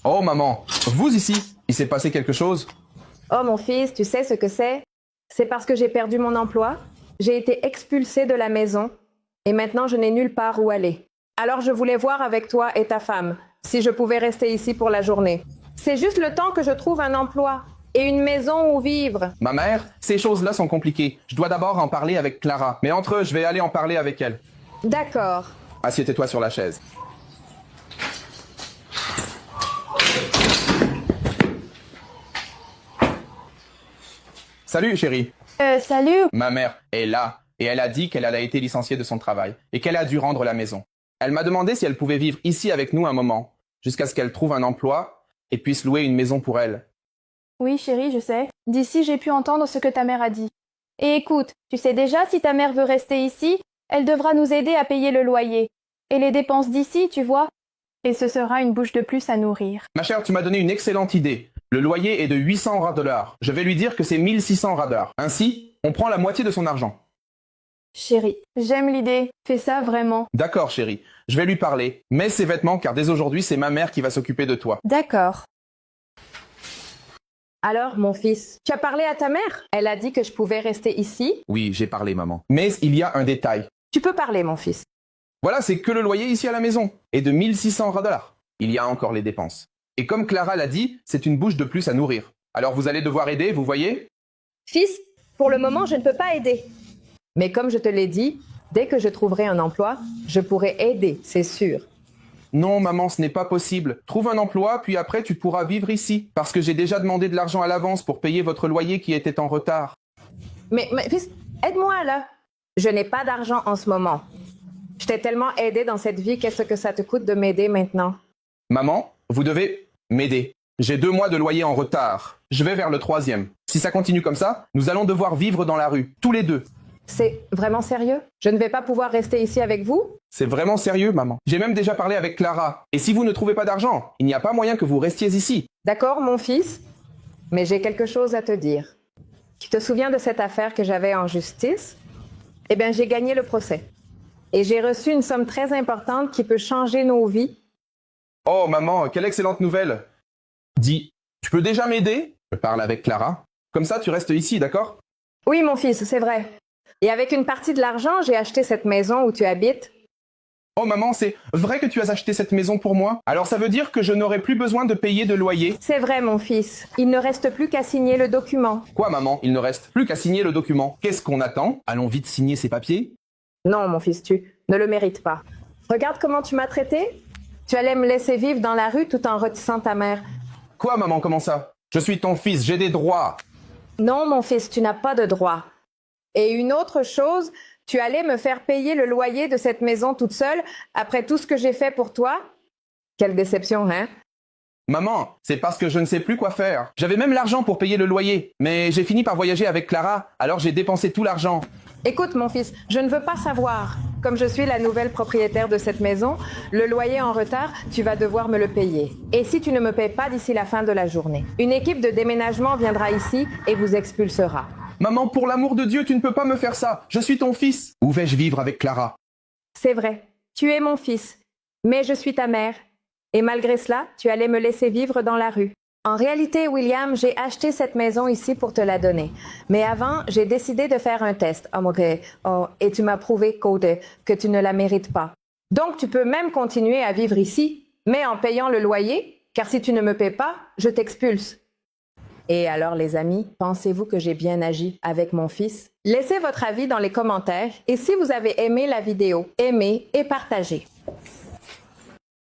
Oh maman, vous ici, il s'est passé quelque chose? Oh mon fils, tu sais ce que c'est? C'est parce que j'ai perdu mon emploi. J'ai été expulsée de la maison et maintenant je n'ai nulle part où aller. Alors je voulais voir avec toi et ta femme si je pouvais rester ici pour la journée. C'est juste le temps que je trouve un emploi et une maison où vivre. Ma mère, ces choses-là sont compliquées. Je dois d'abord en parler avec Clara. Mais entre eux, je vais aller en parler avec elle. D'accord. Assieds-toi sur la chaise. Salut chérie. Salut. Ma mère est là et elle a dit qu'elle a été licenciée de son travail et qu'elle a dû rendre la maison. Elle m'a demandé si elle pouvait vivre ici avec nous un moment, jusqu'à ce qu'elle trouve un emploi et puisse louer une maison pour elle. Oui, chérie, je sais. D'ici, j'ai pu entendre ce que ta mère a dit. Et écoute, tu sais déjà, si ta mère veut rester ici, elle devra nous aider à payer le loyer. Et les dépenses d'ici, tu vois. Et ce sera une bouche de plus à nourrir. Ma chère, tu m'as donné une excellente idée. Le loyer est de 800 $. Je vais lui dire que c'est 1600 $. Ainsi, on prend la moitié de son argent. Chérie, j'aime l'idée. Fais ça vraiment. D'accord, chérie. Je vais lui parler. Mets ses vêtements car dès aujourd'hui, c'est ma mère qui va s'occuper de toi. D'accord. Alors, mon fils, tu as parlé à ta mère? Elle a dit que je pouvais rester ici? Oui, j'ai parlé, maman. Mais il y a un détail. Tu peux parler, mon fils. Voilà, c'est que le loyer ici à la maison est de 1600 $. Il y a encore les dépenses. Et comme Clara l'a dit, c'est une bouche de plus à nourrir. Alors vous allez devoir aider, vous voyez? Fils, pour le moment, je ne peux pas aider. Mais comme je te l'ai dit, dès que je trouverai un emploi, je pourrai aider, c'est sûr. Non, maman, ce n'est pas possible. Trouve un emploi, puis après tu pourras vivre ici. Parce que j'ai déjà demandé de l'argent à l'avance pour payer votre loyer qui était en retard. Mais fils, aide-moi là. Je n'ai pas d'argent en ce moment. Je t'ai tellement aidé dans cette vie, qu'est-ce que ça te coûte de m'aider maintenant? Maman, vous devez m'aider. J'ai 2 mois de loyer en retard. Je vais vers le 3e. Si ça continue comme ça, nous allons devoir vivre dans la rue, tous les deux. C'est vraiment sérieux? Je ne vais pas pouvoir rester ici avec vous? C'est vraiment sérieux, maman. J'ai même déjà parlé avec Clara. Et si vous ne trouvez pas d'argent, il n'y a pas moyen que vous restiez ici. D'accord, mon fils? Mais j'ai quelque chose à te dire. Tu te souviens de cette affaire que j'avais en justice? Eh bien, j'ai gagné le procès. Et j'ai reçu une somme très importante qui peut changer nos vies. Oh, maman, quelle excellente nouvelle. Dis, tu peux déjà m'aider? Je parle avec Clara. Comme ça, tu restes ici, d'accord? Oui, mon fils, c'est vrai. Et avec une partie de l'argent, j'ai acheté cette maison où tu habites. Oh maman, c'est vrai que tu as acheté cette maison pour moi? Alors ça veut dire que je n'aurai plus besoin de payer de loyer? C'est vrai, mon fils. Il ne reste plus qu'à signer le document. Quoi maman? Il ne reste plus qu'à signer le document. Qu'est-ce qu'on attend? Allons vite signer ces papiers? Non, mon fils, tu ne le mérites pas. Regarde comment tu m'as traité. Tu allais me laisser vivre dans la rue tout en retissant ta mère. Quoi maman, comment ça? Je suis ton fils, j'ai des droits. Non, mon fils, tu n'as pas de droit. Et une autre chose, tu allais me faire payer le loyer de cette maison toute seule après tout ce que j'ai fait pour toi? Quelle déception, hein? Maman, c'est parce que je ne sais plus quoi faire. J'avais même l'argent pour payer le loyer, mais j'ai fini par voyager avec Clara, alors j'ai dépensé tout l'argent. Écoute, mon fils, je ne veux pas savoir. Comme je suis la nouvelle propriétaire de cette maison, le loyer en retard, tu vas devoir me le payer. Et si tu ne me payes pas d'ici la fin de la journée, une équipe de déménagement viendra ici et vous expulsera. Maman, pour l'amour de Dieu, tu ne peux pas me faire ça. Je suis ton fils. Où vais-je vivre avec Clara? C'est vrai, tu es mon fils, mais je suis ta mère. Et malgré cela, tu allais me laisser vivre dans la rue. En réalité, William, j'ai acheté cette maison ici pour te la donner. Mais avant, j'ai décidé de faire un test. Et tu m'as prouvé, Code, que tu ne la mérites pas. Donc, tu peux même continuer à vivre ici, mais en payant le loyer, car si tu ne me paies pas, je t'expulse. Et alors, les amis, pensez-vous que j'ai bien agi avec mon fils? Laissez votre avis dans les commentaires et si vous avez aimé la vidéo, aimez et partagez.